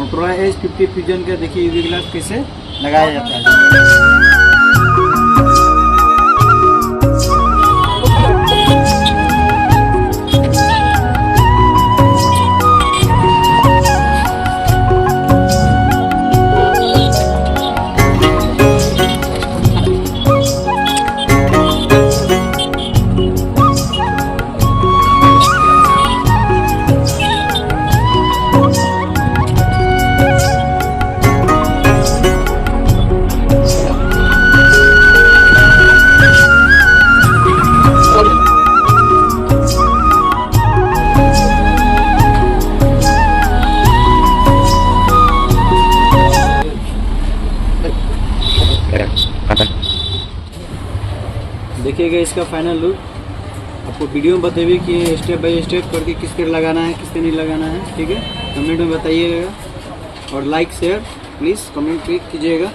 Motorola H50 fusion का देखिए UV glass कैसे लगाया जाता है। देखिएगा इसका फाइनल लुक। आपको वीडियो में बताइए कि स्टेप बाय स्टेप करके किस तरह लगाना है, किस तरह नहीं लगाना है। ठीक है, कमेंट में बताइएगा और लाइक शेयर प्लीज़ कमेंट कीजिएगा।